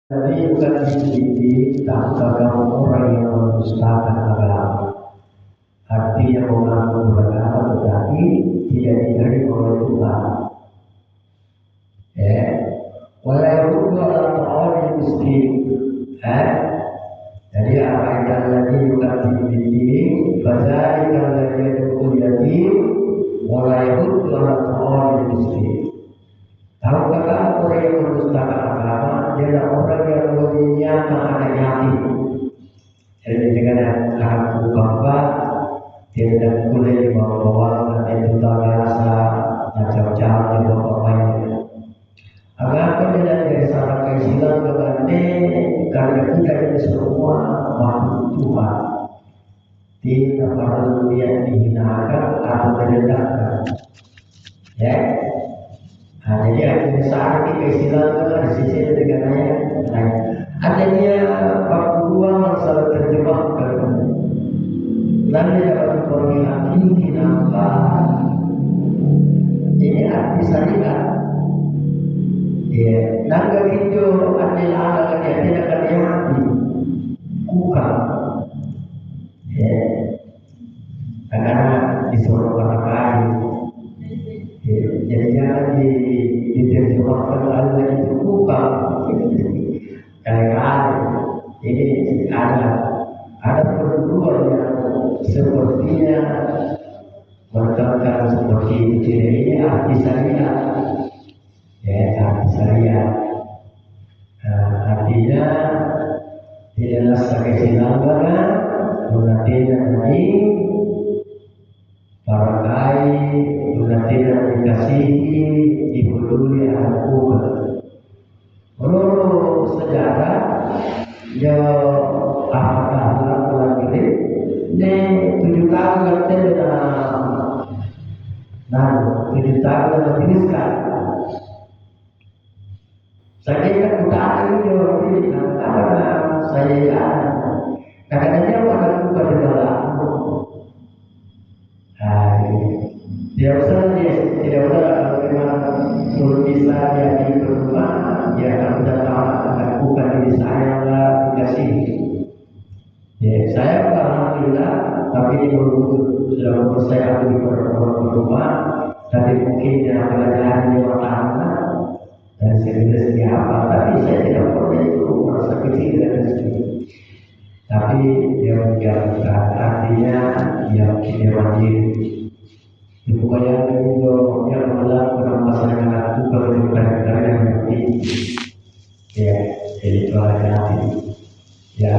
Jadi bukan dididik tentang orang yang mendustakan agama. Artinya mengaku beragama tetapi tidak diterima oleh Tuhan. Ya, walau orang tahu miskin. Jadi apa yang lagi bukan dididik, pada yang lagi kuliah walau orang tahu miskin. Tahukah kamu orang yang mendustakan agama? Dia adalah orang yang mempunyai anak yatim. Jadi dengan anak bapak, dia tidak boleh dibawa-bawa dan itu tak biasa macam-macam di bawah lainnya. Agama tidak dari sana keislaman kebande karena kita ini semua makhluk Tuhan. Tidak perlu dia dihinakan atau direndahkan. Ya. Nah, jadi akhirnya saat kita istilahnya di sisi negaranya lain. Adanya waktu dua masalah terjemahkan. Lalu dapat informasi kenapa ini arti syariat. Ya, naga itu adalah yang tidak terjadi. Bukan. Ya, karena disuruh orang lain. Jadi jangan diterjemahkan Allah itu bukan kayak ini ada perguruan yang sepertinya berkata seperti itu. Ini arti syariat, ya arti syariat. Artinya tidaklah sebagai sinambara menantikan lagi para kai tidak dikasihi dipeduli aku. Menurut sejarah, ya apakah lakukan ini? Ini 7 tahun kita nah 7 tahun dituliskan. Saya kan utara itu karena saya ya kadang-kadang orang bukan di dalam. Tidak usah memang belum bisa jadi berubah. Ya kalau sudah tahu lakukan diri saya lah dikasih. Ya saya alhamdulillah tapi ini sudah mempercaya aku di berubah. Tapi mungkin dia belajar di mana dan serius di apa. Tapi saya tidak pernah itu merasa kecil dan kecil. Tapi dia menjaga artinya dia wajib. Supaya itu yang melakukan masyarakat itu kalau bukan yang penting, ya jadi itu hati. Ya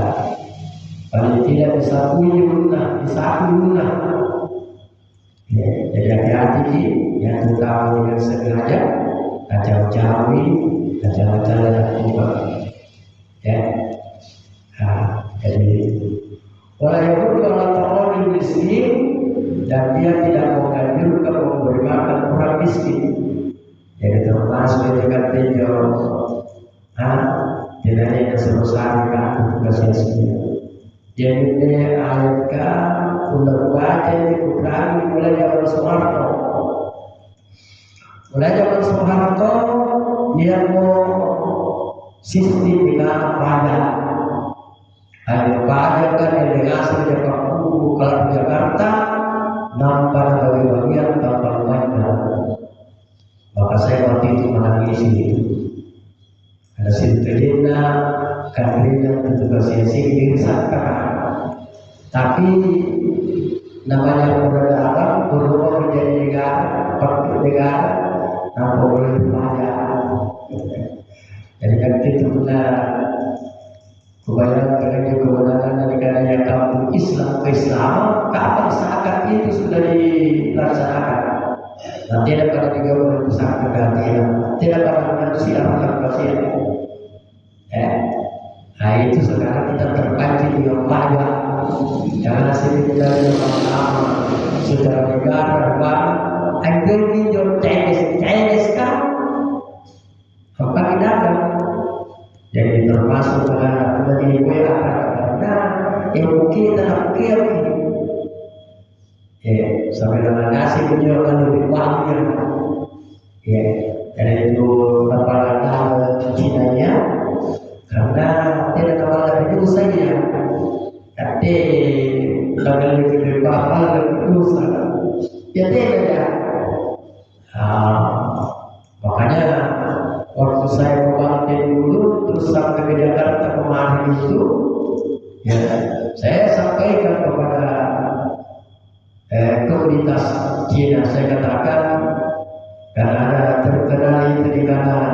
paling tidak bisa lunak. Ya jadi hati-hati yang tahu yang sengaja kacau-cawi yang bukan. Ya, jadi orang yang berdoa Allah miskin dan dia tidak menganjurkan memberi makan orang miskin. Jadi termasuk dengan tinjau, tidak hanya sebesar kan tugasnya. Jadi ayatkan untuk baca di Quran mulai zaman Soeharto. Dia mau sistem dengan pajak. Ada pajak kan yang dikasih dari kalau Jakarta. Nampak bagi-bagian tanpa banyak. Maka saya waktu itu menangis itu. Ada sinterina, kadrina petugas siasing disangka. Tapi namanya orang Arab berubah menjadi negara, nampak boleh banyak. Jadi kan itu benar. Kebanyakan kewenangan negara yang kampung Islam keislaman kapan seakan itu sudah dilaksanakan. Nanti ada pada 30 besar pergantian, tidak pada manusia akan pasien. Nah itu sekarang kita terpancing dengan banyak. Jangan asing dari orang saudara negara bang, anggur minjol Chinese kan, apa tidak ada. Jadi termasuk dengan menjadi WA karena ilmu kita nak kira sampai dengan nasi beliau kan lebih wangi. Dan itu kepala Cina-nya Ate lagal ke bawah dosa. Ya ya. Makanya waktu saya ke Banten dulu terus sampai ke Jakarta kemarin itu, ya saya sampaikan kepada komunitas Cina, saya katakan karena ada terkenal itu di kana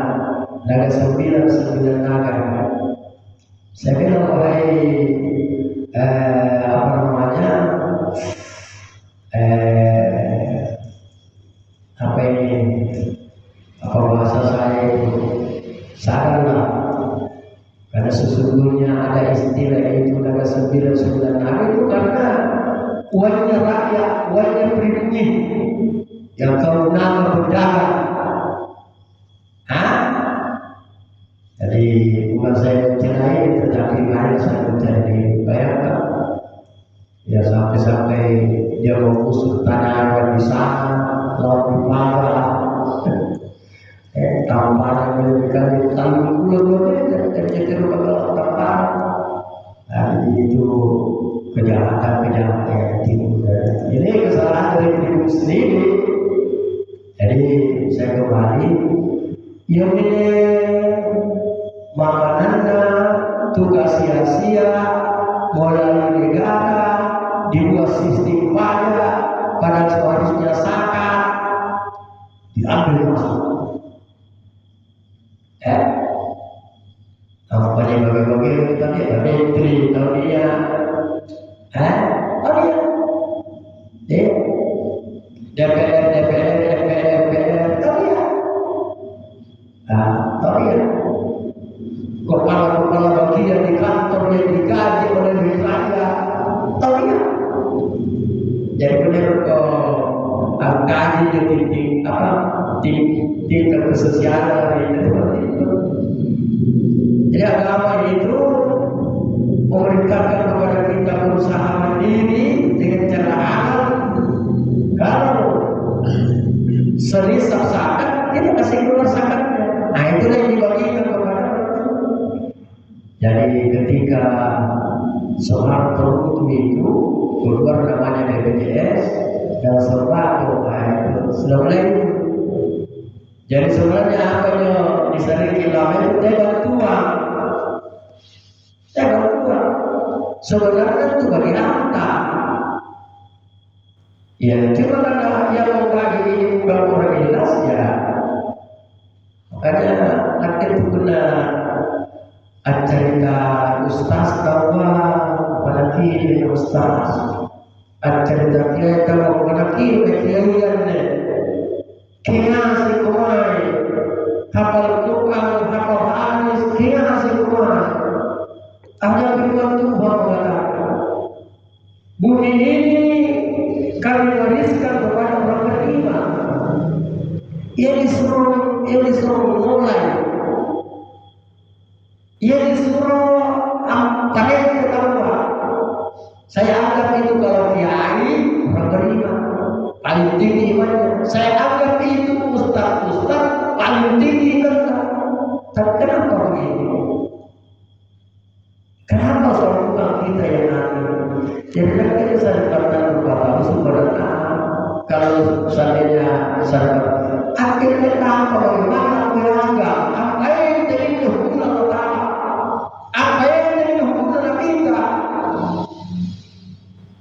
naga 9 naga. Saya bilang wahai apa namanya apa ini apa bahasa saya itu sadarlah karena sesungguhnya ada istilah itu naga 9 naga itu karena uangnya rakyat, uangnya pribumi yang kau nama berdarah. Jadi bukan saya mencari, tetapi mari saya mencari. Bayangkan, ya sampai dia mau kusuk tanah di sana, laut di bawah, tamparan memberikan tanggung pulau dan cenderung ke tamparan. Jadi itu kejahatan yang timbul. Ini kesalahan dari diri sendiri. Jadi saya kembali, yang ini makanannya tugas sia-sia, modal negara, dibuat sistem pajak, pada seharusnya zakat, diambil masuk. Apa yang bagi-bagi tadi ada menteri, tahu dia, tahu dia, DPR, tahu dia, tahu dia. Kepala bagian di kantor yang digaji oleh duit rakyat, tahu dia. Jadi benar gaji di tingkat kesosialan itu seperti itu. Jadi agama itu memerintahkan kepada kita berusaha mandiri dengan cara halal. Kalau selisah zakat, kita kasih keluar zakatnya. Nah itulah yang dibagikan kepada. Jadi ketika Soeharto itu keluar namanya BPJS dan Soeharto itu sudah mulai. Jadi sebenarnya apa yang disari kilama itu saya bantuan. Sebenarnya itu bagi harta. Ya cuma karena yang mau bagi ini bukan orang jelas ya. Makanya nanti itu benar. Cerita ustaz bahwa apalagi dengan ustaz cerita kita bahwa apalagi kejadian kena si kumai kapal Tuhan kapal Anis kena si kumai ada firman Tuhan mengatakan bumi ini kami wariskan kepada orang beriman. Ia disuruh mulai. Ia disuruh pakai ketawa. Saya anggap itu kalau kiai orang beriman paling tinggi imannya. Saya anggap itu ustaz paling tinggi imannya. Tapi kenapa begini? Kenapa soal kita yang nanti? Jadi kita saya katakan berkata sebenarnya kalau seandainya saya akhirnya tahu bagaimana menganggap apa yang jadi hubungan apa yang jadi hubungan kita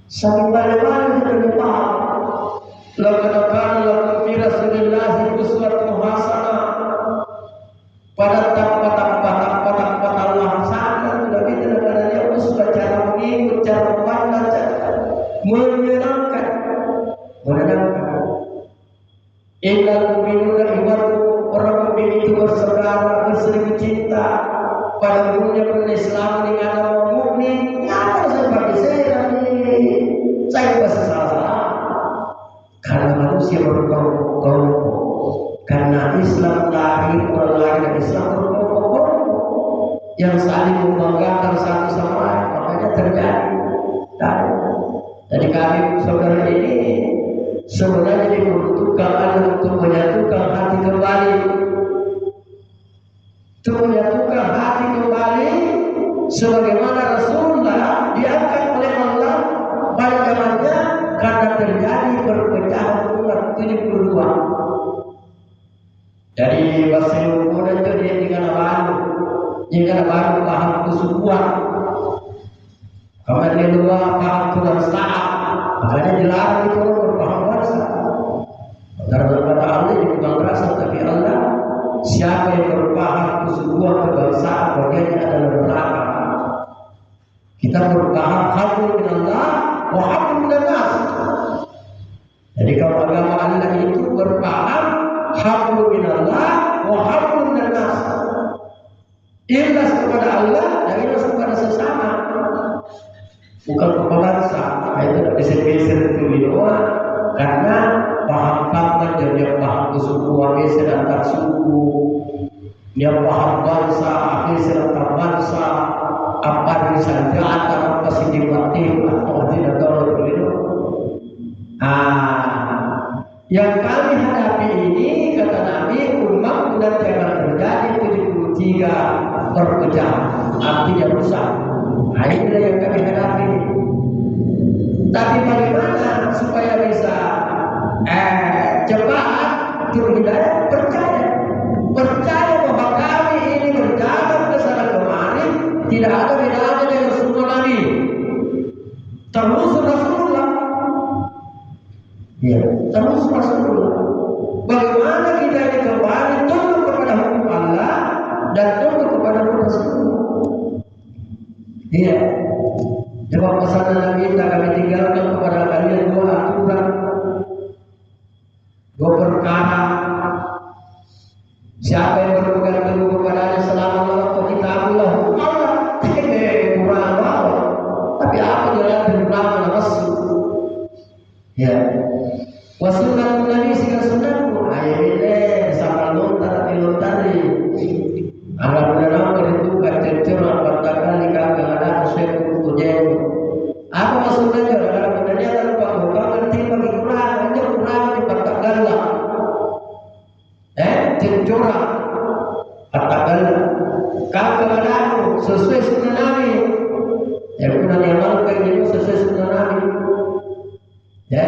sampai mana kita paham lakukan fi Rasulillah uswatun hasanah pada tempat Allah sana sudah kita adanya uswah cara mengikut cara memandang menyenangkan innal mu'minuna orang mukmin itu bersaudara bersering cinta pada gurunya berislam dengan orang mukmin. Apa seperti saya bersalah karena manusia berkelompok karena Islam lahir orang lain dan Islam berkelompok yang saling membanggakan satu sama lain, makanya terjadi. Jadi kami saudara ini sebenarnya diperuntukkan untuk menyatukan hati kembali. Untuk menyatukan hati kembali sebagaimana Rasulullah diangkat oleh terjadi perpecahan umat 72. Dari Barcelona itu dia tinggal baru paham kesukuan. Kemudian kedua paham kebangsaan. Makanya dilarang itu berpaham bangsa. Karena berkata Allah di bukan rasa tapi Allah siapa yang berpaham kesukuan kebangsaan bagiannya adalah neraka. Kita berpaham hablum minallah wa hablum minannas. Jadi kalau agama Allah itu berpaham hablum minallah wa hablum minannas. Ikhlas kepada Allah dan ikhlas kepada sesama, bukan kepada bangsa. Itu geser-geser itu orang karena paham kapan dia paham kesukuan geser antar suku, dia paham bangsa geser antar bangsa, apa misalnya antara apa sih dibatin atau tidak tahu begitu. Yang kami hadapi ini kata Nabi umat sudah jangan terjadi 73 perpecahan, artinya rusak. Inilah yang kami hadapi. Tapi bagaimana supaya bisa cepat terhidayah? Percaya bahwa kami ini berjalan ke sana kemari tidak ada bedanya dengan semua nabi. Terus Rasulullah. Ya, terus Rasulullah. Bagaimana kita ini kembali tunduk kepada hukum Allah dan tunduk kepada Rasulullah. Iya. Jawab pesanan Nabi kita kami tinggalkan kepada kalian 2 aturan, 2 perkara. Siapa yang berpegang teguh kepadanya selama waktu kita Allah, kurang apa? Tapi apa jalan berbama Rasul? Ya. Wasunat Nabi sehingga sunatku. Akhirnya sama lontar dilotari. Agar benar beritukan cercurah katakan dikagak ada sesuatu tujuan. Apa maksudnya? Karena benarnya tanpa bukan ngerti bagi kurang aja kurang dikatakan lah. Cercurah katakan kagak ada sesuai sunnah Nabi. Yang pernah diamalkan itu sesuai sunnah Nabi. Ya,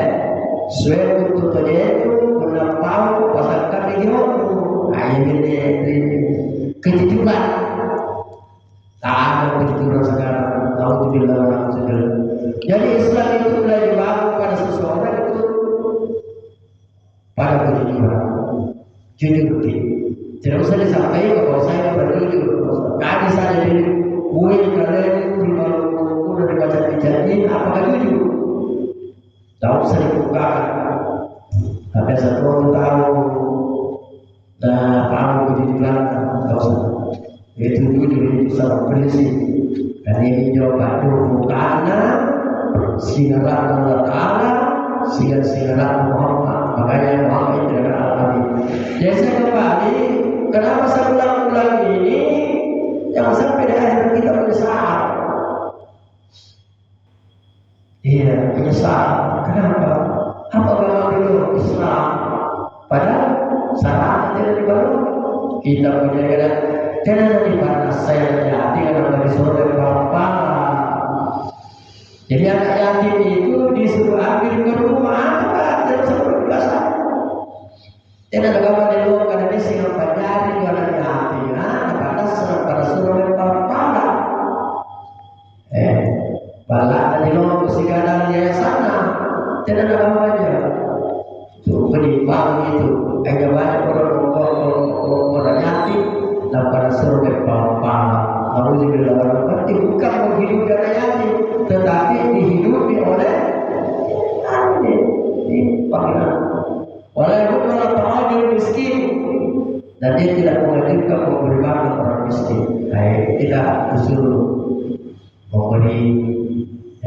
sesuai tujuan itu benar tahu pasangkan di hidupmu. Akhirnya kejujuran. Tak ada kejujuran sekarang. Alhamdulillah orang segala. Jadi Islam itu mulai dibangun pada seseorang itu pada kejujuran. Jujur. Tidak usah disampaikan bahwa saya berjujur. Kali saja di gue kalian udah dibaca dijanji apakah jujur? Tak usah dibukakan. Sampai satu orang tahu. Nah, paham kejujuran tak usah. Itu jujur itu sangat prinsip. Dan ini jawaban bukannya sinarat Allah Taala, sinarat Muhammad. Makanya Muhammad itu adalah al-Nabi. Jadi saya kembali, kenapa saya ulang-ulang ini? Jangan sampai di akhir kita menyesal. Iya, menyesal. Kenapa? Apa agama itu Islam? Padahal syaratnya tidak dibawa. Kita punya keadaan tidak dibatas saya hati karena dari surga Bapa. Jadi anak yatim itu disuruh ambil ke rumah apa? Tidak usah berbiasa. Tidak ada agama di luar karena ini singa pajari anak yatim. Dibatas pada surga Bapa. Balak dari luar kesigana dia sana. Tidak ada agamanya. Itu penipuan itu. Ada banyak orang yatim dan pada surga Bapa. Alhamdulillah orang mati bukan menghidupkan yatim, tetapi dihidupi oleh yatim. Ini panggilan. Walaupun orang terhadap miskin dan dia tidak mengajibkan memberi makan orang miskin. Tidak disuruh memberi.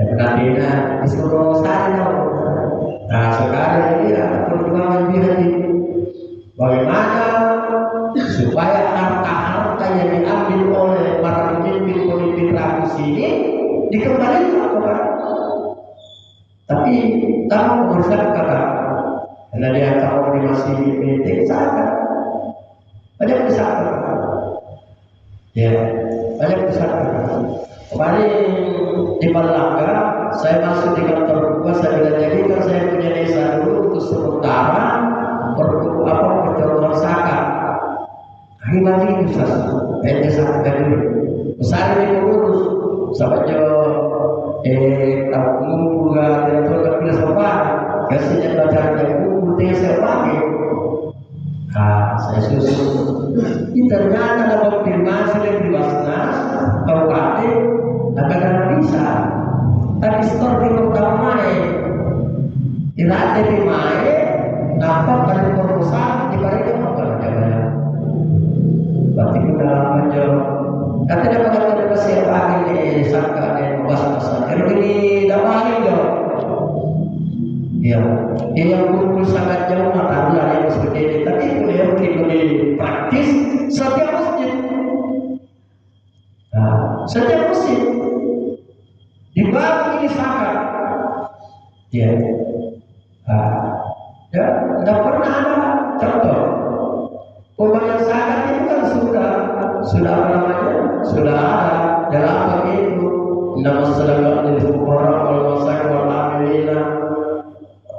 Benar-benar disuruh sana. Nah sekarang ini ada perjuangan di hati. Bagaimana supaya harta-harta yang diambil oleh para pemimpin-pemimpin rakus ini dikembalikan kepada. Tapi tahu bersama karena dia tahu dia masih meeting sangat banyak besar. Ya banyak besar. Kemarin di Malaka saya masuk di kantor gua, saya bilang jadi kan saya desa dulu untuk sementara percontohan zakat. Gimana itu desa dulu. Besar ini mengurus sampai ngumpul tidak tahu tapi siapa kasihnya belajarnya ngumpul desa lagi. Saya susun. Ternyata ada konfirmasi dari Basnas, kabupaten, akan bisa. Tapi setor di kota main, tidak ada di main, nampak dari perusahaan di balik itu apa namanya? Berarti kita aja. Kata dia pakai ada siapa ini sangka dan Basnas. Jadi ini dapat dong. Ya, yang kumpul sangat jauh mata yang seperti ini. Tapi itu yang lebih praktis setiap masjid. Setiap masjid dibagi ini sangat. Ya, ya, tidak pernah ada contoh. Pembagian zakat itu kan sudah apa namanya? Sudah ada dalam agama itu. Nama sedekah dari fuqara wal masakin wal amilina.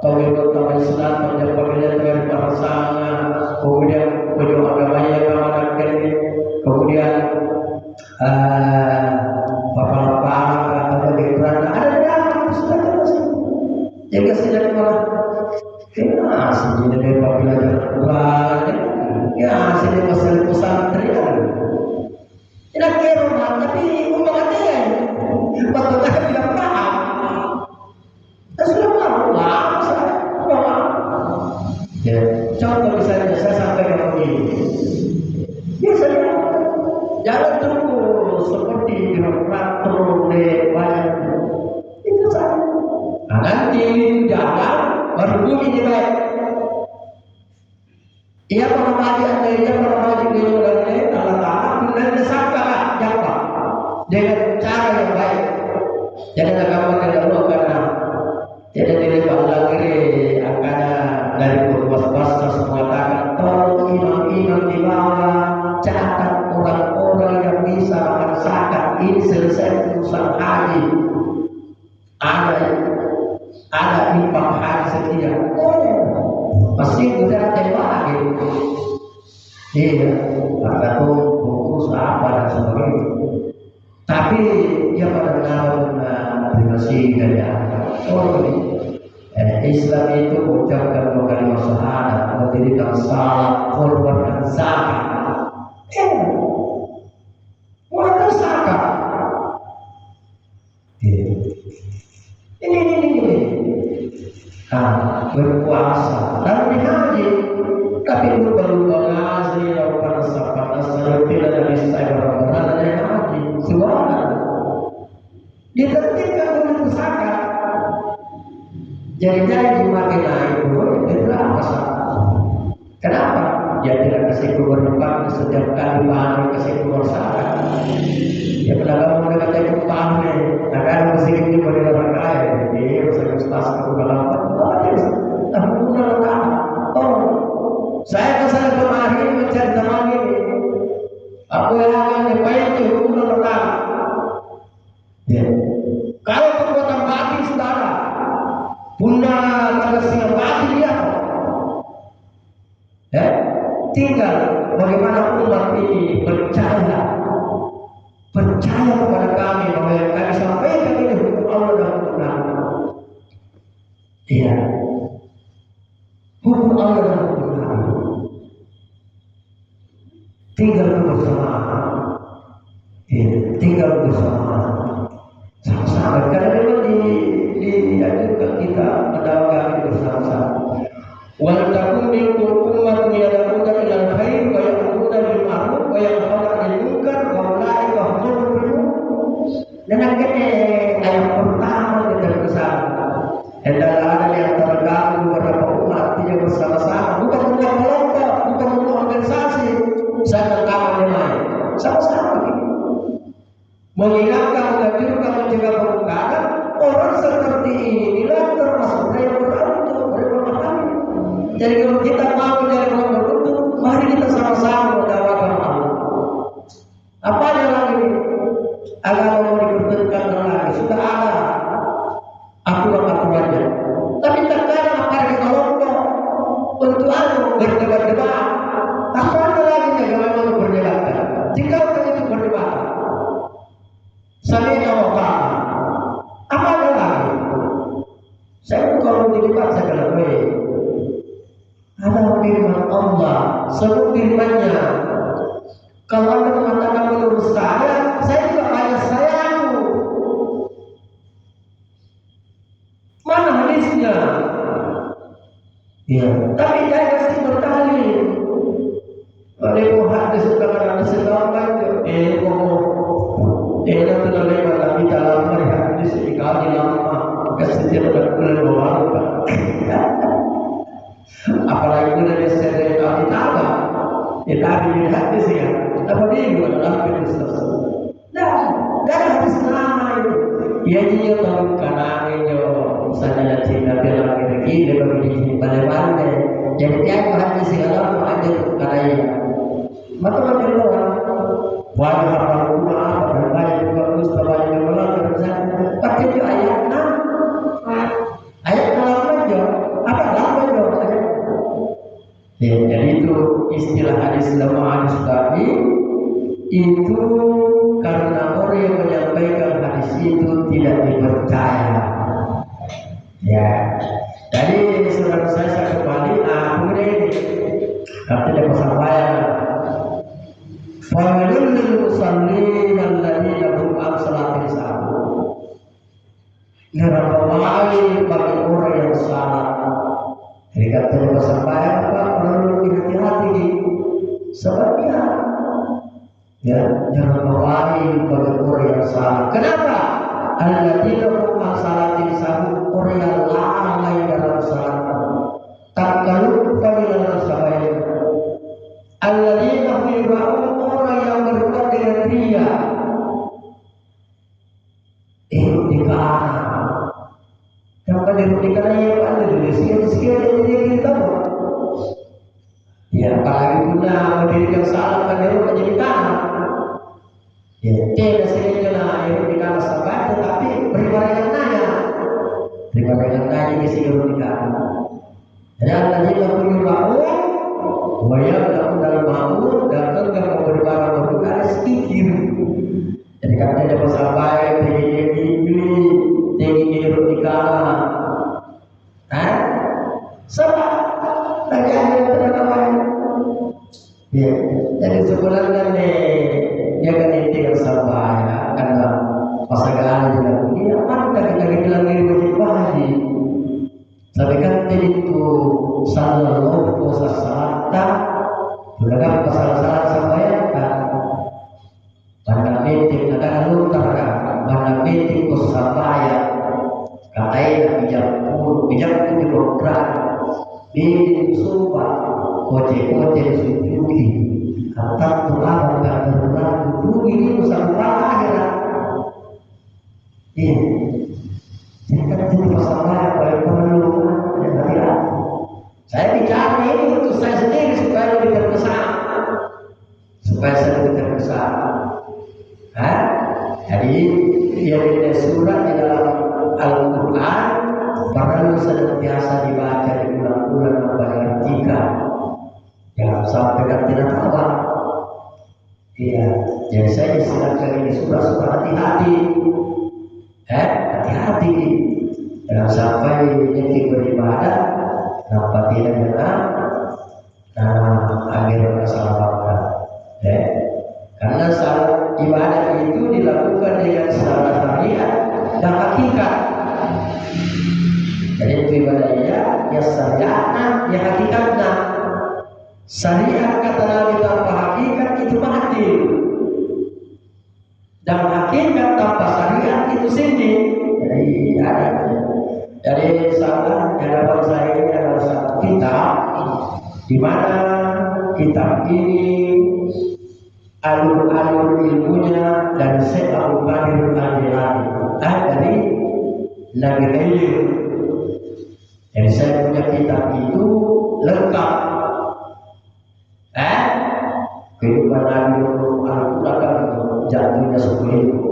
Tauhid utama Islam menjadi pemilihan dari pasangan, kemudian pejuang agamanya kemudian bapak-bapak atau berperan ada di dalam sudah jelas. Jika sudah malah sendiri dari belajar Quran, sini masalah pesantren. Tidak kira tapi umatnya betul tidak paham. Ya, contoh misalnya saya sampaikan begini. Biasanya jangan tunggu seperti birokrat terlalu banyak. Itu saja. Nanti jalan baru bunyi di baik. Ia pernah maju dia pernah maju di dalam Allah Taala dan disangka jawab dengan cara yang baik. Jangan agama tidak perlu karena tidak dilihat lagi akan dari was-was mengatakan tolong imam-imam di bawah catat orang-orang yang bisa merasakan ini selesai urusan haji ada imam haji sekian pasti sudah tembak lagi iya ada tuh buku apa dan sebagainya tapi dia pada tahun masih gaya Islam itu mengucapkan dua kalimat syahadat, mendirikan salat, korban dan zakat. Maka zakat. Ini. Berpuasa, lalu haji, tapi itu perlu mengaji, lakukan zakat, asal tidak ada bisa berapa ada haji, semua. Ditertibkan untuk zakat. Jadi makin naik itu apa salah? Kenapa? Dia tidak kasih keluar depan setiap kali bahan kasih keluar zakat. Ya pedagang mulai kata itu pamer, akan mesti ini pada orang kaya. Dia bisa ustaz kegelapan. Tapi punya letak. Saya kesana kemarin mencari teman ini. Aku yang akan nyepain itu punya letak. Ya. Kalau perbuatan batin saudara punya kasihan batin dia. Ya, tinggal bagaimana umat ini percaya kepada kami bahwa yang kami sampaikan ini hukum Allah dan hukum Nabi. Iya, hukum Allah dan hukum Nabi. Tinggal bersamaan. Tinggal bersamaan. Sama-sama. Karena memang dianjurkan kita mendapatkan bersama-sama. Walaupun minkum ummatun yad'una ilal khair wa ya'muruna bil ma'ruf wa yanhauna 'anil munkar wa ulaika humul muflihun. Dan akhirnya ayat pertama kita bersama. Adalah ada yang tergabung beberapa umat tidak bersama-sama, bukan untuk kelompok, bukan untuk organisasi. Saya terkawan yang lain, sama-sama. Mengingatkan, menganjurkan, mencegah permukaan orang seperti inilah termasuk yang beruntung. Jadi kalau kita mau menjadi orang beruntung, mari kita sama-sama mendakwakan Allah. Apa yang lagi? Agama mau dipertentukan lagi sudah ada aturan-aturannya. Tapi terkadang apa Sami Allah. Apa ada lagi? Saya kalau dilipat saya kena ada firman Allah, sebut firmannya. Kalau Anda mengatakan menurut saya juga ayat sayangku. Mana hadisnya? Ya, tapi saya pasti berdalil. Kalau hadis sudah ada segala macam, nanti lewat tapi dalam hadis dikali lama kesetiaan berbulan berlalu. Apalagi dari seri kali tahu, tadi di hadis ya, apa dia juga dalam hadis tersebut. Dah hadis nama itu. Ya dia tahu karena itu misalnya Cina bilang begini, begini, bagaimana? Jadi tiap hadis segala ada karena macam-macam orang. Wajah apa rumah, berbagai juga Mustafa yang melalui berjalan. Tapi itu ayat 6 ayat 8 aja. Apa 8 aja? Ya, jadi itu istilah hadis lemah hadis tadi itu karena orang yang menyampaikan hadis itu tidak dipercaya. Ya, jadi saudara saya kembali, kemudian ini tidak kesampaian. Fawailul lil musallin alladziina hum an salatin sahun. Neraka bagi orang yang salat. Jadi katanya kesampaian apa? Perlu hati-hati. Sebabnya ya neraka bagi orang yang salat. Kenapa? Alladziina hum an salatin sahun, orang yang lalai dalam salat. Tak lupa di dalam salat. Alladziina hum orang yang berbuat dengan ria, dikana. Kenapa dikana ya Pak? Sekian jadi kita. Ya, apalagi guna mendirikan salat kan dia menjadi kana. Ya, tidak sekiranya itu dikana sahabat, tetapi beribadah nanya di sini dikana. Jadi Alladziina hum wayang dalam mamun dan enggak memberi barang berguna sedikit. Jadi katanya dapat sampai tinggi bernikah. Sama lagi ada terdapat. Ya, jadi sebulan kan dia kan tinggal sampai karena pasangan juga dia mana kita bilang ini berjumpa haji. Tapi kan itu sallallahu alaihi wasallam beragam pasal-pasal sampaikan pada meeting ada lutar pada meeting kusapaya katai bijak di program di sumpah koce sujuki kata Tuhan dan berulang dulu ini musafir akhirat. Iya. Jadi kan itu masalah paling perlu dan hati-hati. Saya bicara ini untuk saya sendiri supaya lebih terbesar, supaya saya lebih terbesar. Jadi yang ada surat di dalam Al-Quran perlu senantiasa dibaca diulang-ulang dan diartikan. Jangan sampai tidak tahu. Iya. Jadi saya istilahkan ini surah-surah hati-hati. Hati-hati. Jangan sampai ini beribadah nampak tidak benar akhirnya salah paham. Karena salah ibadah itu dilakukan dengan secara syariat dan hakikat. Jadi itu ibadahnya ya syariatnya ya hakikatnya. Syariat kata Nabi tanpa hakikat itu mati. Dan hakikat tanpa syariat itu sini. Jadi ada. Jadi salah dalam saya ini adalah satu kitab di mana kitab ini alur-alur ilmunya dan Syekh Abu Qadir Al-Jilani dari Nabi Khidir. Jadi saya punya kitab itu lengkap. Kehidupan Nabi Al-Quran jatuhnya seperti itu.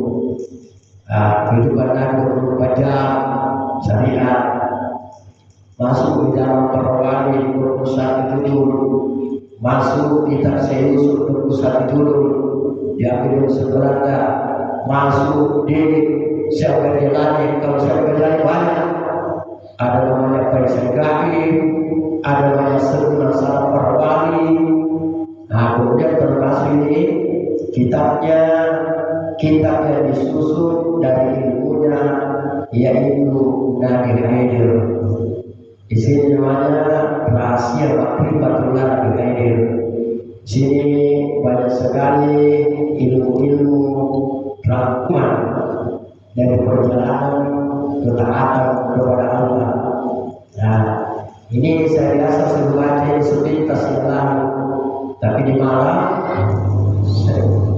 Kehidupan Nabi 24 jam syariat masuk di dalam Perwali 21 dulu, masuk kitab Syekh Yusuf 21 dulu, diambil Belanda masuk di siapa jalan, kalau siapa jalan banyak. Ada namanya Faisal Gaib, ada namanya Seruna Salam Parwali. Nah, kemudian termasuk ini kitabnya disusun dari ilmunya, yaitu Nabi Haidir. Di sini namanya rahasia Makrifatullah Nabi Haidir. Di sini banyak sekali ilmu-ilmu rangkuman dari perjalanan ketaatan kepada Allah. Nah, ini saya biasa sering baca ini sepintas yang lalu, tapi di malam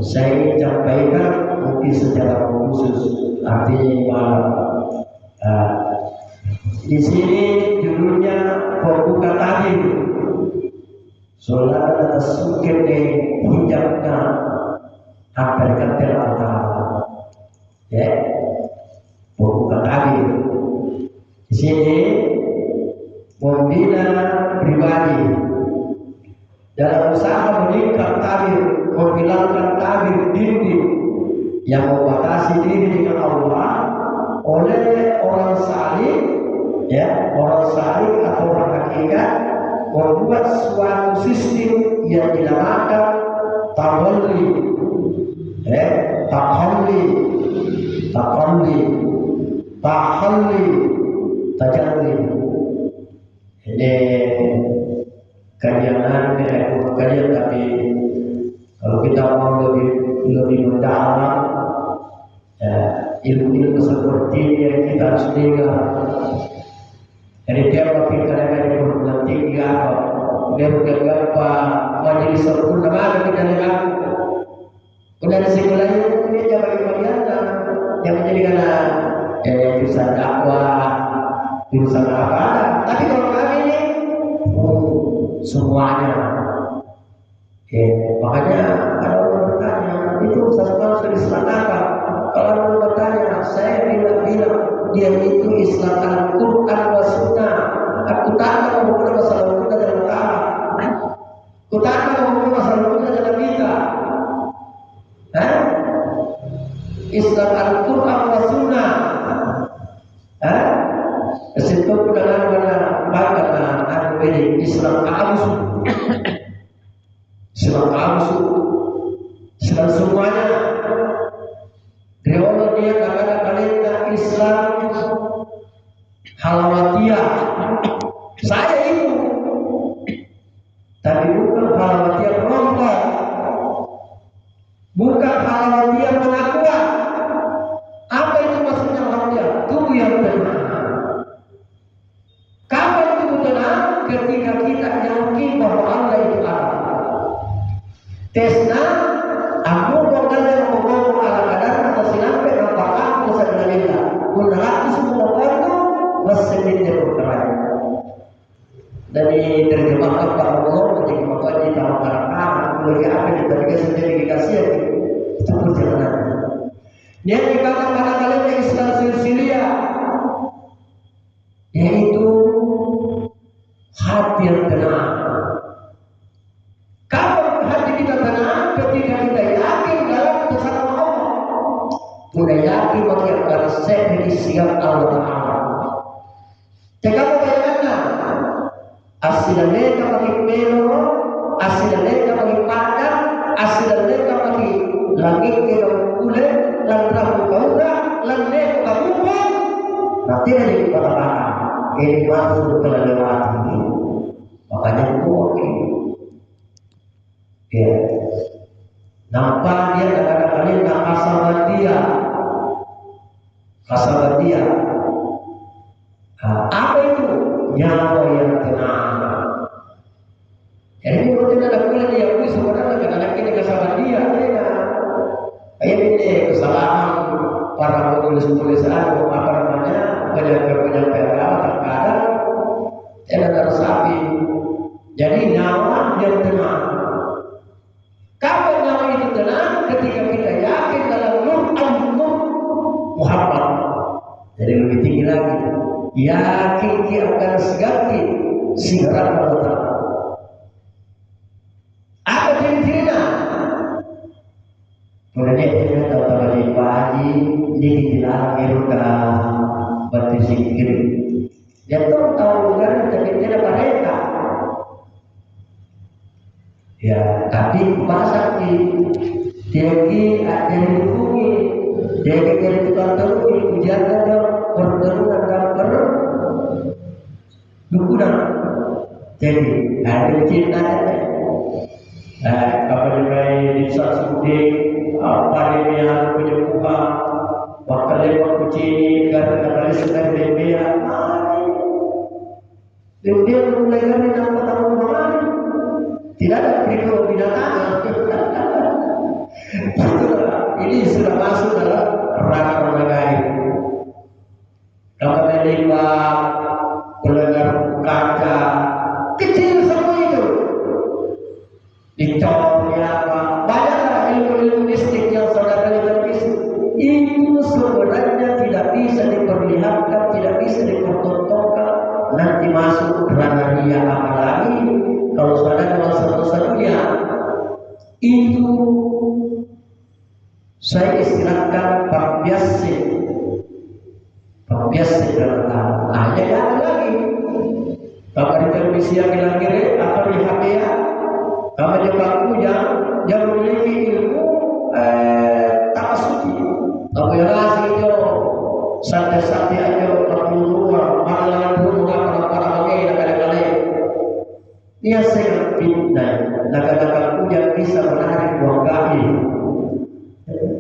saya ingin sampaikan mungkin secara khusus, artinya di malam. Nah, di sini judulnya pembuka tadi solat atas sukir di hijabnya akan kantor Allah. Ya, pembuka tadi. Di sini membina pribadi dalam usaha meningkat tabir, menghilangkan tabir diri yang membatasi diri dengan Allah oleh orang salih, ya, orang salih atau orang hakikat membuat suatu sistem yang dinamakan tahalli, tajalli. Ini kajian tapi kalau kita mau lebih mendalam, ya, ilmu seperti ini kita harus dengar. Jadi dia berpikir kadang-kadang perguruan tinggi apa, dia berapa majelis sempurna mana kita dengar. Dari sekolah itu dia bagi-bagian yang menjadikan jurusan dakwah, jurusan apa. Tapi kalau kami ini semuanya. Makanya kalau orang bertanya itu sesuatu yang diselamatkan. Kalau orang bertanya, saya bilang dia itu Islam Al-Quran wa Sunnah. Aku tanya mengukur masalah kita dalam Al-Quran. Aku tanya mengukur masalah kita dalam kita. Islam Al-Quran wa Sunnah. Situ dalam mana Islam Al-Quran. Islam semuanya. Kalau dia kata-kata Islam halawatiyah, saya itu, tapi bukan halawatiyah penonton, bukan halawatiyah pengakuan. Apa itu maksudnya halawatiyah? Tunggu yang benar. Kapan itu benar? Ketika kita yakin bahwa Allah itu ada. Tesna, aku mengenal ngomong ala kadar atau sinampe nampak aku sebenarnya. Kundaku semua itu mesinnya bergerak. Dari terjemahan Pak Allah ketika makanya kita mengatakan lagi apa kita berikan sendiri dikasih itu perjalanan. Dia dikatakan pada kalian Islam silsilia, yaitu hati yang tenang. Ketika kita yakin dalam kebesaran Allah, sudah yakin bahwa yang akan saya siap Allah Taala. Jika bayangkan, asilnya bagi melo, asilnya bagi padang, asilnya bagi langit yang kulit, lantrah kaura, lantai kabupa, nanti ada di kota-kota. Ini masuk ke dalam ini, makanya mungkin. Ya. Nampak dia kadang-kadang kasabatia. Apa itu? Nyawa yang tenang. Jadi kalau tidak ada kulit dia pun sebenarnya kadang-kadang ini kasabatia. Ini kesalahan para penulis-penulis apa namanya penyampaian agama terkadang tidak tersapi. Jadi nyawa yang tenang. Kapan nyawa itu tenang? Ketika kita yakin dalam Nur Muhammad. Jadi lebih tinggi lagi. Yakin dia akan seganti sigara Allah. Apa ciri-cirinya? Kemudian dia tahu bagi ibadah lahir ke berpikir. Dia tahu kan tapi tidak mereka. Ya, tapi masa dia ada dihubungi, dia jadi tukang terus ujian ada pertemuan dan dukungan. Jadi ada cinta ada. Apa namanya disasudi apa dia punya buah, bakal lewat kucing karena sedang dia. Dia mulai dari 6 tahun kemarin. Tidak ada perilaku binatang. Ini sudah masuk dalam ranah orang lain. Kalau menembak, pelanggar kaca, kecil semua itu. Dicornya apa? Banyaklah ilmu-ilmu mistik yang saudara lihat itu sebenarnya tidak bisa diperlihatkan, tidak bisa dipertontonkan. Nanti masuk ranah dia apalagi kalau saudara satu-satunya itu saya istilahkan pambiasi dalam tahu. Hanya ada lagi. Kalau di televisi yang kira-kira atau di HP ya, kalau dia baku yang memiliki ilmu tak suci. Kalau yang ngasih itu santai-santai aja, keluar malah dulu para dia sangat pintar. Kadang-kadang dia bisa menarik buang kaki.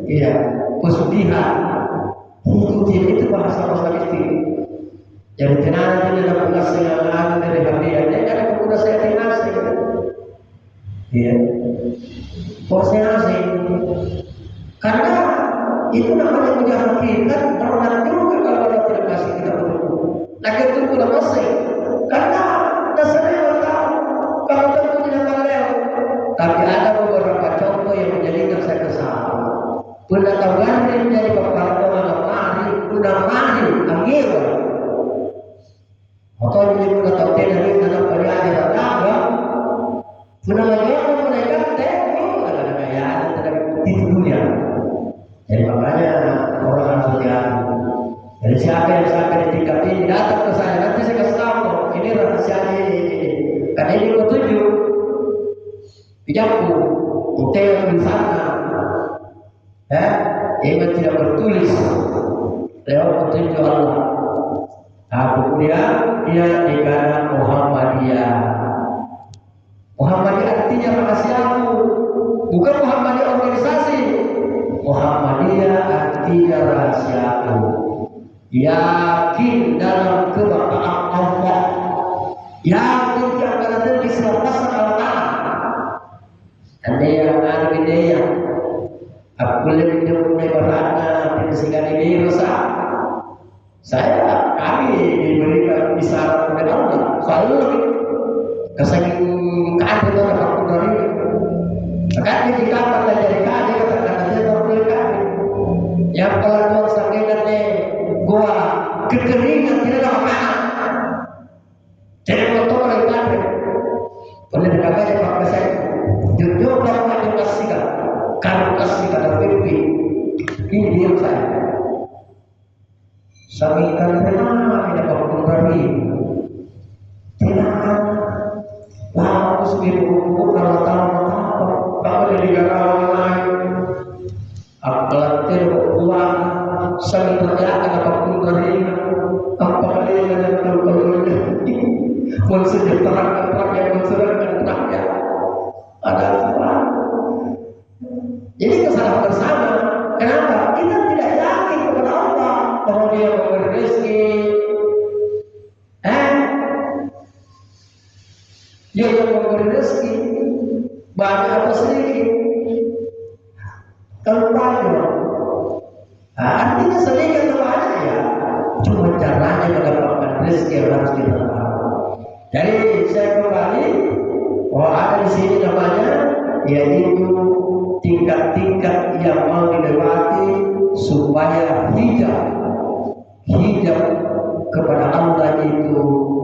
Iya, pesugihan. Itu bahasa mistik. Jadi tenang dia dapat nasihat dari hadiah. Dia ada kemudian saya nasihat. Iya, nasihat. Karena itu namanya punya hakikat. Pernah juga kalau kita tidak kasih kita betul. Nah itu pula masih. Karena dasarnya kalau tentu tidak pandai, tapi ada beberapa contoh yang menjadikan saya kesal. Pengetahuan yang menjadi kepala mari, angin. Atau ini pengetahuan dari dalam pelajaran agama. Pengetahuan mereka teknik ada gaya di dunia. Jadi makanya orang harus hati-hati. Jadi siapa yang sampai di tingkat ini datang ke saya, nanti saya kasih tahu ini rahasianya ini. Karena ini petunjuk bijakku kita yang di sana ini tidak bertulis lewat petunjuk Allah. Kemudian dia dikatakan Muhammadiyah. Muhammadiyah artinya rahasiaku, bukan Muhammadiyah organisasi. Muhammadiyah artinya rahasiaku, yakin dalam kebanggaan Allah, yakin akan ada keselamasan Allah. Anda yang ada bidaya, aku boleh menjadi berada di segala ini rusak. Kami diberikan isyarat oleh Allah. Selalu kesaking keadilan aku dari. Maka kita akan jadi kami katakan saya boleh kami. Yang kalau sakitnya gua kekeringan tidak ada makanan. Jadi waktu orang kami boleh dikatakan pakai saya. Jujur dalam kasihkan, kalau kasihkan dan pimpin. Ini dia saya. Sampaikan benar tidak berkembali. Tidak lalu sebelum kalau tahu kalau jadi orang lain, apalagi uang saling berjalan apa berkembali, apa kali yang berkembali, mensejahterakan rakyat, mensejahterakan rakyat. Ada apa? Jadi kesalahan bersama. Kenapa? Kita tidak yakin kepada Allah bahwa Dia memberi rezeki. Dia yang memberi rezeki banyak atau sedikit. Kalau banyak, artinya sedikit atau banyak ya. Cuma caranya mendapatkan rezeki yang harus kita tahu. Jadi saya kembali. Ada di sini namanya yaitu tingkat-tingkat yang mau dilewati supaya hijab kepada Allah itu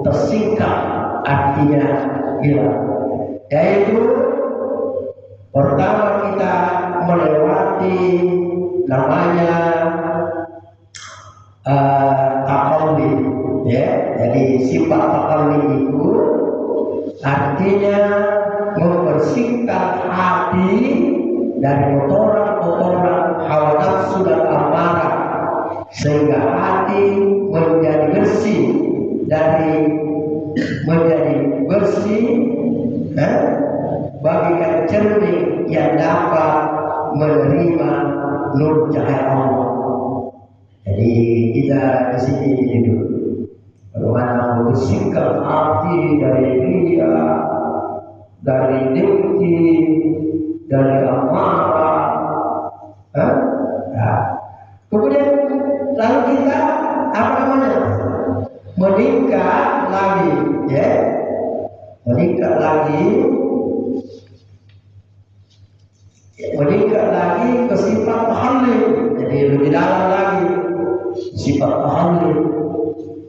tersingkap, artinya hilang. Yaitu pertama kita melewati namanya takalli, ya. Jadi sifat takalli itu artinya membersihkan hati dari kotoran-kotoran hawa nafsu dan amarah, sehingga hati menjadi bersih bagikan cermin yang dapat menerima nur cahaya Allah. Jadi kita di sini hidup bagaimana membersihkan hati dari ria, dari dengki, dari amarah. Nah, kemudian lalu kita apa namanya? Meningkat lagi, ya. Meningkat lagi ke sifat tahalli. Jadi lebih dalam lagi sifat tahalli,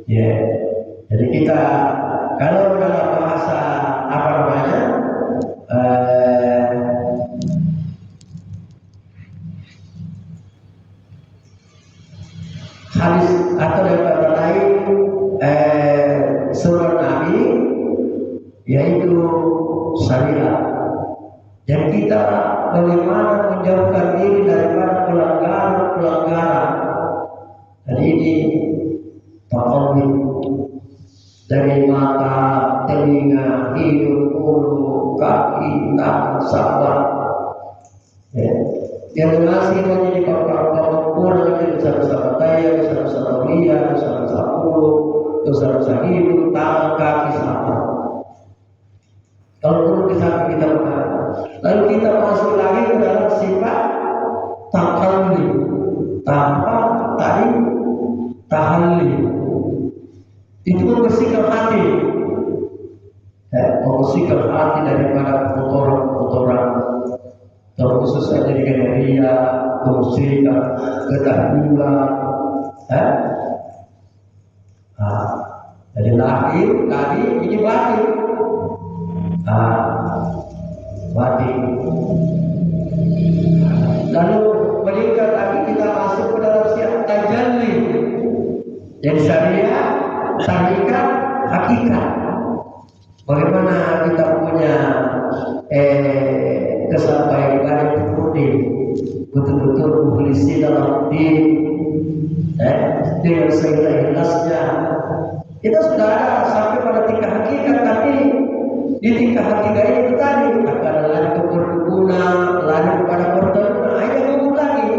ya. Jadi kita kalau dalam bahasa apa namanya hadis atau yang kata lain surat Nabi, yaitu syariat. Dan kita bagaimana menjauhkan diri daripada pelanggaran. Jadi ini takalli dari mata, telinga, hidung, mulut, kaki, tangan, sabar. Ya. Yang masih menjadi perkara kurang dosa-dosa daya, dosa-dosa ria, dosa-dosa mulut, dosa-dosa hidung, tangan, kaki, sabar. Kalau perlu kita benar. Lalu kita masuk lagi ke dalam sifat takalli tanpa tadi tahalli. Itu membersihkan hati, membersihkan hati daripada kotoran-kotoran, terkhusus saja dengan ria, kemusyrikan, ketakwaan. Jadi lahir tadi ini batin. Batin. Lalu meningkat lagi kita masuk ke dalam sifat tajalli. Jadi syariat, syarikat, hakikat. Bagaimana kita punya kesampaian ibadah rutin, betul-betul mukhlisin dalam din, dengan seikhlasnya. Kita sudah ada sampai pada tingkat hakikat, tapi di tingkat hakikat itu tadi akan lari ke perkebunan, lari kepada pertemuan, akhirnya gugur lagi.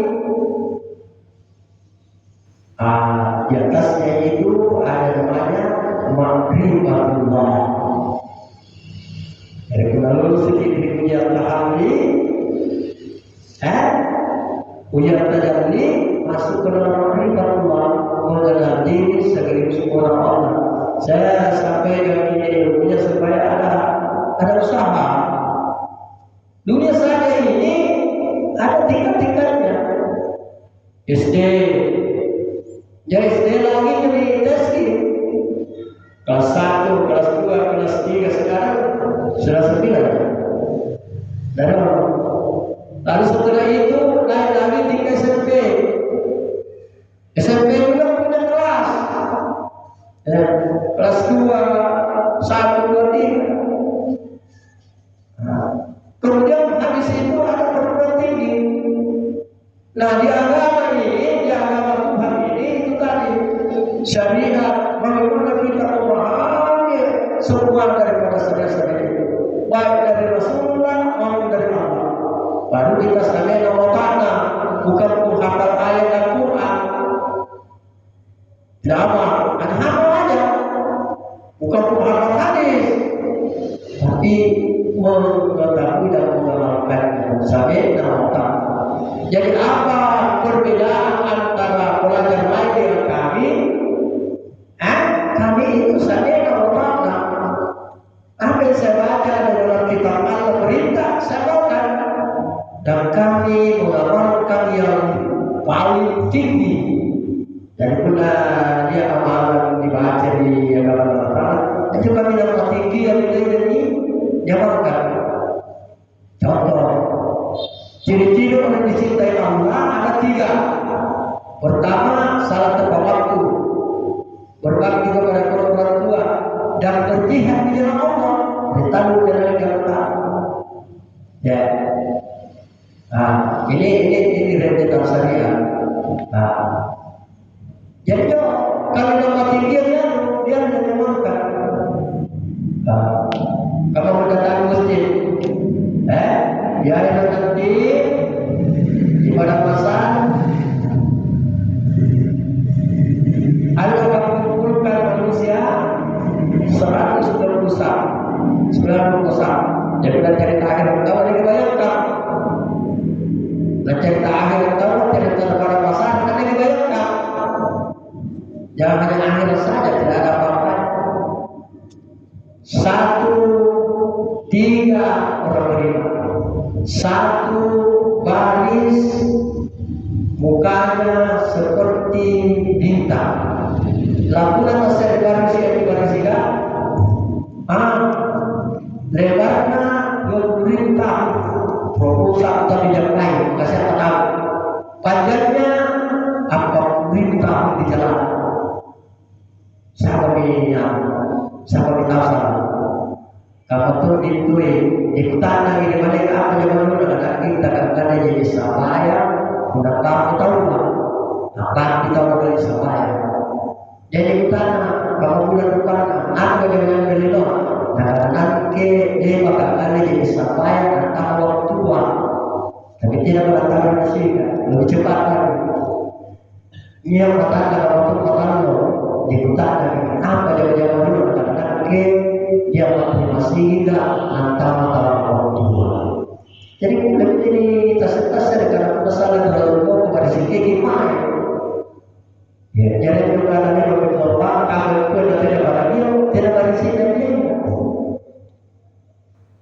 Di atasnya itu ada namanya ma'rifatullah. Jadi kita lulus sedikit ujian tahalli, ujian tajalli, masuk ke dalam ma'rifatullah, mengenal diri sekaligus orang Allah. Saya sampaikan ini ilmunya supaya ada usaha. Dunia saja ini ada tingkat-tingkatnya. SD, ya SD lagi jadi TSG. Kelas 1, kelas 2, kelas 3, sekarang sudah 9. Lalu setelah itu naik lagi tingkat SMP. SMP juga punya kelas. Kelas 2, 1, 2, 3. Kemudian habis itu ada perguruan tinggi. Nah, di agama Tuhan ini itu tadi syariat, bagaimana kita memahami semua daripada syariat itu, baik dari Rasulullah maupun dari Allah. Baru kita sampai nama tanah, bukan menghafal ayat Al-Quran. Tidak apa, hanya hafal aja, bukan menghafal hadis, tapi mengetahui dan mengamalkannya sampai nama tanah. Jadi apa perbedaan antara pelajar lain dengan kami? Kami itu sadar Allah. Apa yang saya baca dalam kitab Allah perintah, saya baca. Dan kami mengamalkan yang paling tinggi. Daripada dia Jadi kalau dia mati dia tidak makan. Kamu berdatang masjid, dia ada nanti ibadah masal. Ada mengumpulkan manusia 100 besar. Jadi dan cerita akhir pertama dibayangkan. Dan cerita akhir pertama cerita pada pasar kan dibayangkan. Jangan hanya akhir saja, tidak ada apa-apa. 1, 3 orang beriman. 1 baris, mukanya seperti bintang. Lampunya masih baris kan? Lebarnya 20 tahun. Proposal atau bidang lain, kasih tahu. Panjangnya 40 tahun di jalan. Siapa tahu. Kamu tuh ikutan lagi di mana apa yang baru ada kita kan jadi sabaya, udah tahu lah. Apa kita udah dari sabaya. Jadi ikutan kamu bulan depan apa yang beli lo? Nah nanti dia bakal jadi sabaya atau waktu tua. Tapi tidak berantara masih lebih cepat lagi. Ia katakan waktu lo ikutan lagi apa yang dulu nanti dia masih tidak antara orang tua. Jadi lebih jadi tas karena masalah terlalu kepada si gimana? Ya, jadi bukannya begitu Pak, kalau itu tidak pada dia, tidak pada si dia.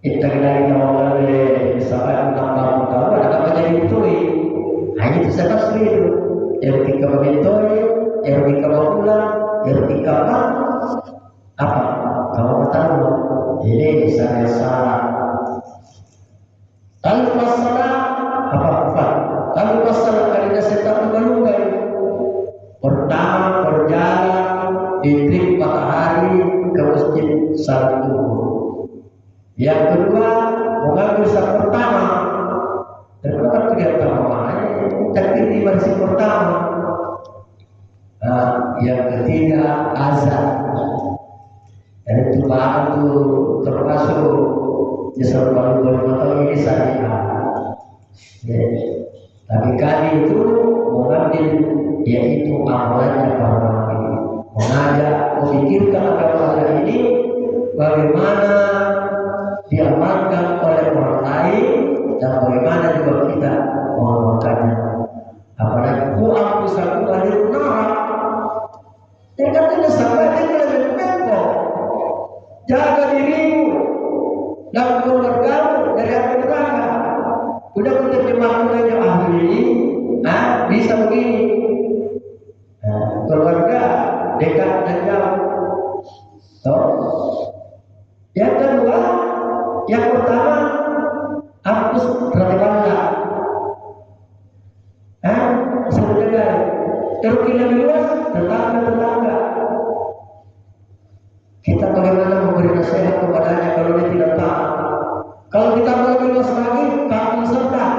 Kita kena oleh misalkan tentang tahu ada apa jadi itu. Hanya itu saya tasri itu. Yang kita mentor, yang kita pulang, yang kita apa? Kalau tahu ini saya salah. Kalau masalah apa? Kalau masalah karena setan berubah. Pertama berjalan di terik matahari ke masjid salat zuhur. Yang kedua mengambil saat pertama. Terdapat kegiatan pertama, takbir di baris pertama. Yang ketiga azan. Dan itu bahan itu termasuk jasa baru ini saya. Tapi kali itu mengambil yaitu amalannya para nabi, mengajak memikirkan agama ini bagaimana diamalkan oleh orang lain dan bagaimana juga kita mengamalkannya. Apalagi aku satu kali menolak. Dia katanya sampai dia lebih mempo. Jaga dirimu dan keluargamu dari api neraka. Udah menerjemahkan aja ahli, bisa begini. Keluarga dekat dan jauh. Yang kedua, yang pertama hapus tetangga. Saudara, terus lebih luas tetangga. Kita bagaimana memberi nasihat kepadanya kalau dia tidak tahu. Kalau kita mau lebih luas lagi, kampung sebelah.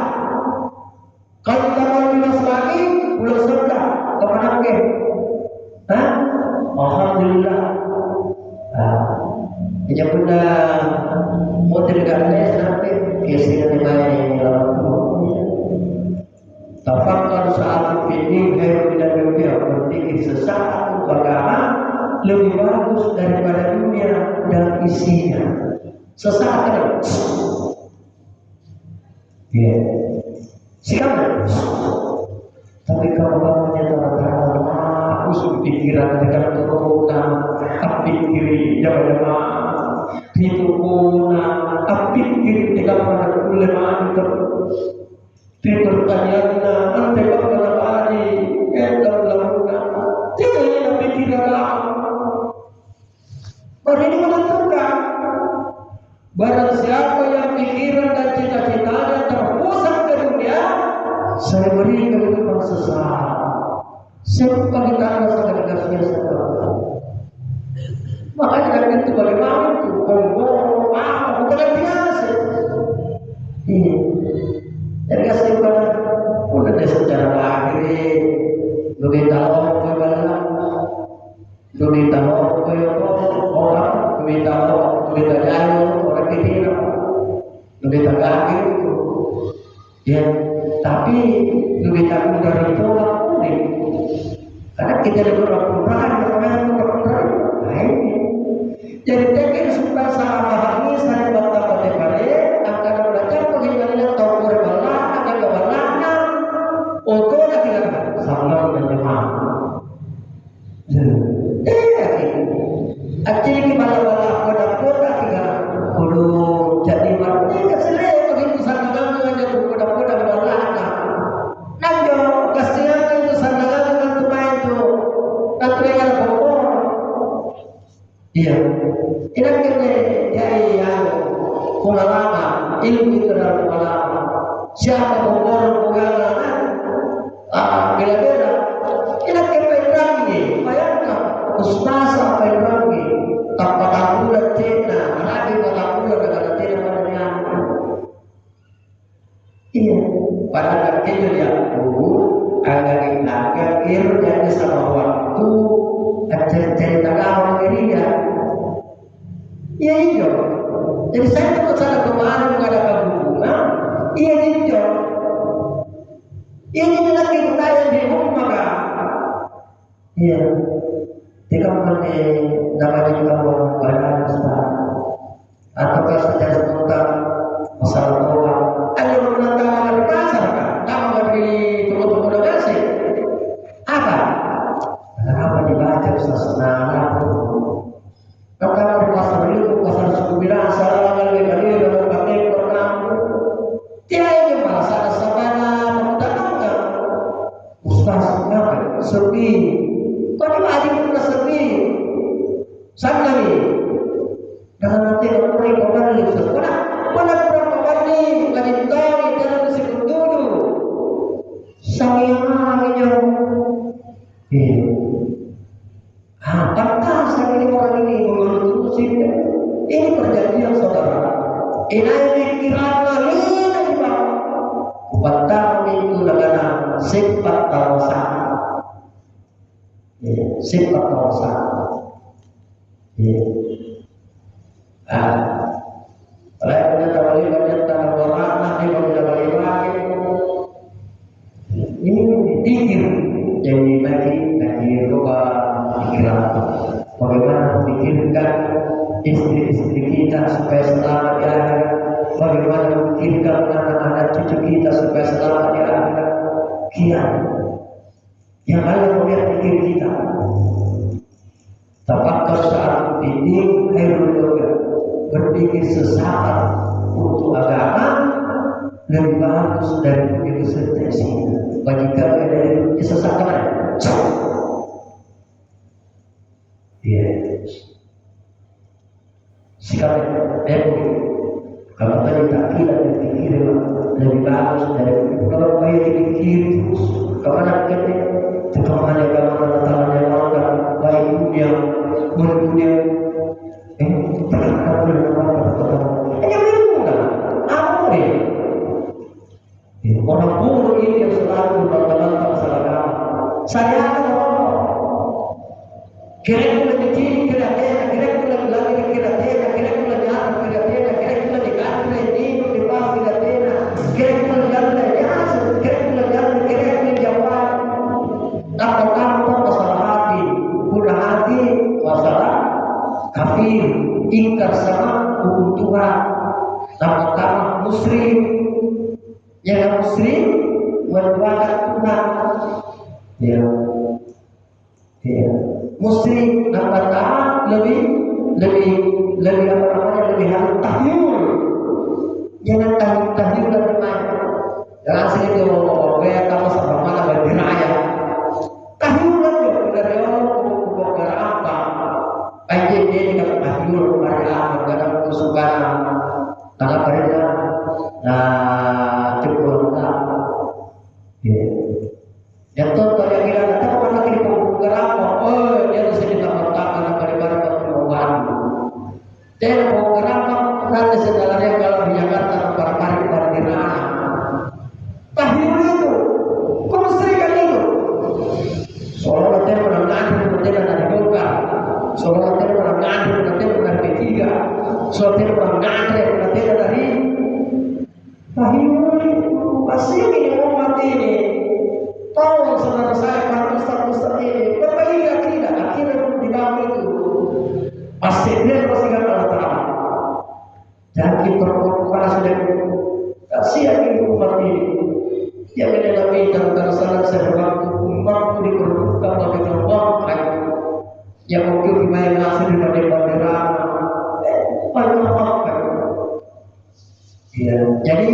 Kalau kita mau lebih luas lagi, pulau sebelah. Kemana ke? Alhamdulillah. Ia pula motor degatnya sampai kesian dengan dalam tubuhnya. Tafakkur saat ini hanya tidak berpihak berpikir sesaat untuk agama lebih bagus daripada dunia dan isinya. Sesaat ini. Ya. Siapa? Tapi kalau bangunnya terang aku sudah pikiran dengan corona, api kiri jamaah, itu corona, api kiri dengan pada ulama itu. Pertanyaannya, nanti bagaimana hari kita lakukan? Tidak ada pikiran. Baru ini menentukan. Barang siapa yang pikiran dan cita-citanya terpusat ke dunia, saya beri kehidupan sesaat. Siapa kita rasakan kasihnya seperti makanya dari itu bagaimana itu ngomong apa bukan biasa. Ini dari kasih udah secara lahir Karena kita ada pura-puraan, orang pura-puraan. Nah ini. Jadi tekin supaya salah pahami saya bantah pada pare akan belajar bagaimana tahu berbalik akan berbalik. Oto lagi kan salah menyemang. Akhirnya kembali-balik kodak-kodak kita kudu jadi mati keselip begitu sandagan dengan kodak-kodak berbalik. Nanti kasihan itu sandagan dengan tumai itu nanti yang pokok. Iya. Ini kan jadi yang pengalaman ilmu itu adalah pengalaman. Siapa pokok pengalaman? Bila-bila. Ini kan perangi. Bayangkan ustaz apa perangi? Tanpa tabulan cina, lagi tabulan dengan cina pada yang. Iya. Pada itu dia agak jadi sama waktu cerita kawan dirinya. Iya itu. Jadi saya tuh sana kemarin mengadakan hubungan. Iya itu. Ini lagi budaya di rumah kan. Iya. Jika mana namanya juga orang badan besar atau secara spontan masalah tua. Ada orang tahu di pasar kan? Tahu di toko-toko nasi. Apa? Kenapa dibaca sasana? Kalau di pasar itu pasar suku bilang salah kali dalam pakai program. Tiada yang masalah sabana pemuda ustaz apa? Sepi. Kau ni adik pun sepi. Sama ni. Jangan nanti orang yang kau balik sekolah. Mana orang kembali lagi tahu dalam sekut dulu. Sayangnya. Pantas ini orang ini menurut sini. Ini perjanjian saudara. Ini pikiran lain lagi pak. Batang itu adalah sifat tawasa. Sifat tawasa. Oleh karena tawali bernyata orang nanti tidak balik lagi. Ini dikir jadi bagi lupa pikiran. Bagaimana memikirkan istri-istri kita supaya selamat di akhirat. Bagaimana memikirkan anak-anak cucu kita supaya selamat di akhirat. Kian yang ada melihat pikir kita. Tafakkur saat bidik khairul yoga. Berpikir sesaat untuk agama lebih bagus dari begitu sentencia. Bagi kami dari kesesatan. Iya. Sikap kalau tadi tak kira dan pikir lebih bagus dari kalau baik dipikir terus kemana kita kemana kemana yang makan baik dunia dunia terkadang hanya bingung kan apa ni orang buruk ini yang selalu berkata masalah agama saya akan kira-kira kecil kira-kira lagi kira-kira kafir, ingkar sama hukum Tuhan. Pertama musyrik, yang musyrik berbuat Tuhan. Ya, musyrik yang pertama lebih apa namanya lebih harus tahyul. Jangan tahyul dan bermain. Jangan segitu kayak kamu sama mana berdiraya. Tahyul aja dari orang apa? Baik dia kalau tahyul pada dalam kesukaan kalau mereka cukup yang tu kalau yang kira tahu mana kiri pembukaan apa? Dia bisa ditambahkan daripada perubahan. Dia pembukaan apa? Nanti sebenarnya kalau di Jakarta para dirana. bagi kelompok yang mungkin dimain langsung di bandera banyak. Ya, jadi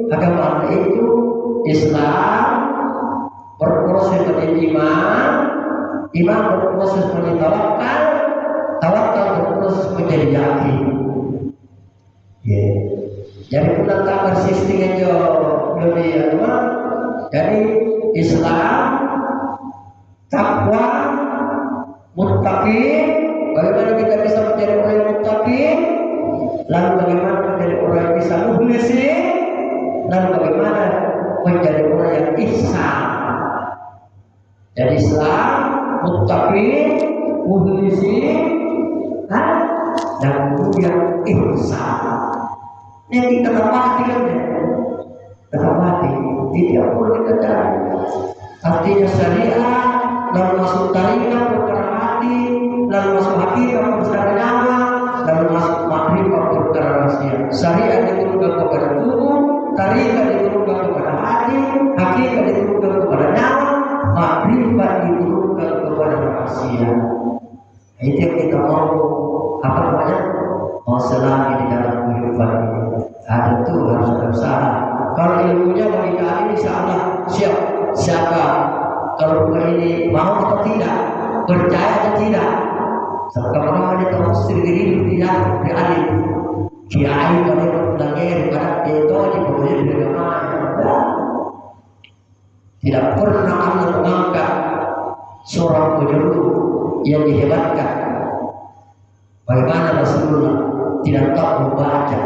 agama itu Islam berproses menjadi iman, iman berproses menjadi tawakal, tawakal berproses menjadi yakin. Ya. Jadi kita tak bersisting aja lebih apa? Jadi Islam, takwa, muttaqin. Bagaimana kita bisa menjadi orang yang muttaqin? Lalu bagaimana menjadi orang yang bisa mukhlisin? Lalu bagaimana menjadi orang yang ihsan? Jadi Islam, muttaqin, mukhlisin, dan kemudian ihsan. Ini kita mati kan ya? Kita mati, tidak boleh kita cari. Artinya syariah, lalu masuk tarikat perkara hati, lalu masuk hakikat perkara nyawa, lalu masuk makrifat perkara rahasia. Syariah diturunkan kepada tubuh, tarikat diturunkan kepada hati, hakikat diturunkan kepada nyawa, makrifat diturunkan kepada rahasia. Itu yang kita mau apa namanya? Mau selagi di dalam kehidupan ini. Ada tuh harus ada usaha. Kalau ilmunya bagi kami insya Allah siap. Siapa? Kalau bukan ini mau atau tidak, percaya atau tidak. Sekarang ada tafsir diri tidak beralih. Kiai kalau berdagang pada itu di bawah agama. Tidak pernah Allah mengangkat seorang penyuluh yang dihebatkan. Bagaimana Rasulullah tidak tahu membaca.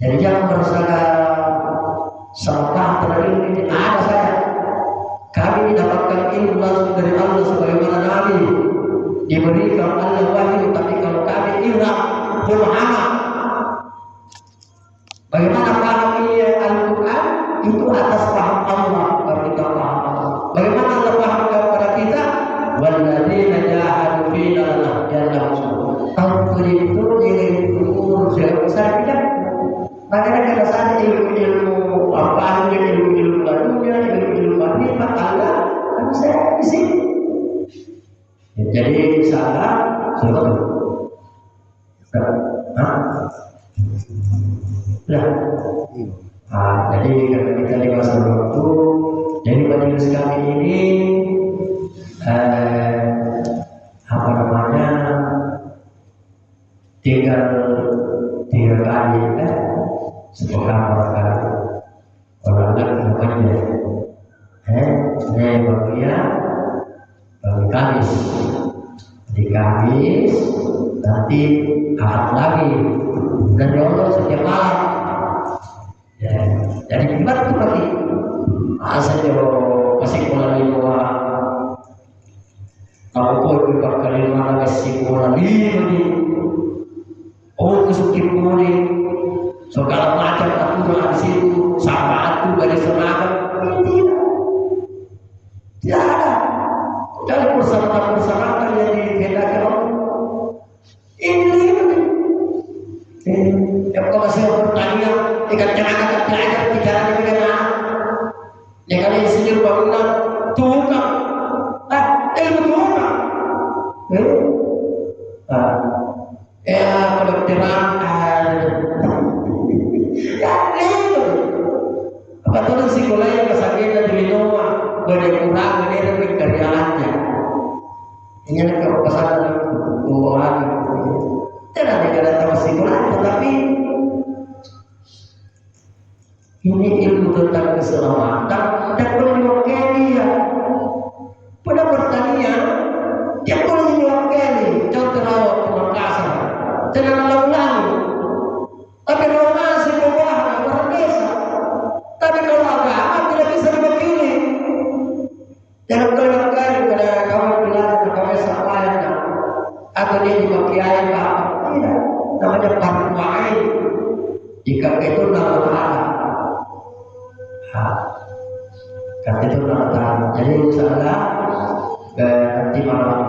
Jadi jangan merasakan sampah terlalu ini ada saya. Kami mendapatkan ilmu langsung dari Allah sebagaimana Nabi diberikan Allah wahyu, tapi kalau kami hilang pemahaman. Bagaimana paham ini Al-Quran itu atas paham Allah kalau kita paham. Bagaimana Allah paham kepada kita? Walladzina jahadu fina lanahdiyannahum. Kalau itu jadi umur besar tidak. Makanya kita saat ilmu apa ilmu barunya, ilmu makrifat Allah, kan saya di sini. Jadi salah sesuatu. Jadi karena kita di masa waktu, jadi majelis kami ini apa namanya tinggal 3 kali semoga orang namanya bagian bagi Kamis di Kamis nanti Ahad lagi dan ya Allah setiap malam ya, jadi gimana tuh lagi asalnya masih mulai dua kalau kau juga kali mana masih mulai kesukin kuning segala macam aturan di situ sama atu dari serangan tidak ada dari persyaratan yang dikehendaki Allah ini yang kau masih pertanian ikan cenaka belajar bicara di bagaimana yang kalian sendiri bangunan tukang ilmu tukang kedokteran Betul psikolog yang kesakitan di Linoa berkurang dari kerjaannya. Ini kalau kesalahan keuangan tidak ada tahu psikolog, tetapi ini ilmu tentang keselamatan dan perlu diwakili ya. Pada pertanian dia perlu diwakili. Contoh rawat Makassar, jangan lalu-lalu. Tapi kalau masih berbuah orang desa. Tapi kalau agama tidak bisa diwakili. Jangan kali-kali pada kamu bilang kamu sampaikan atau dia diwakili apa? Tidak. Namanya fardu ain. Jika itu nama Allah. Kata itu nama Allah. Jadi insyaallah di malam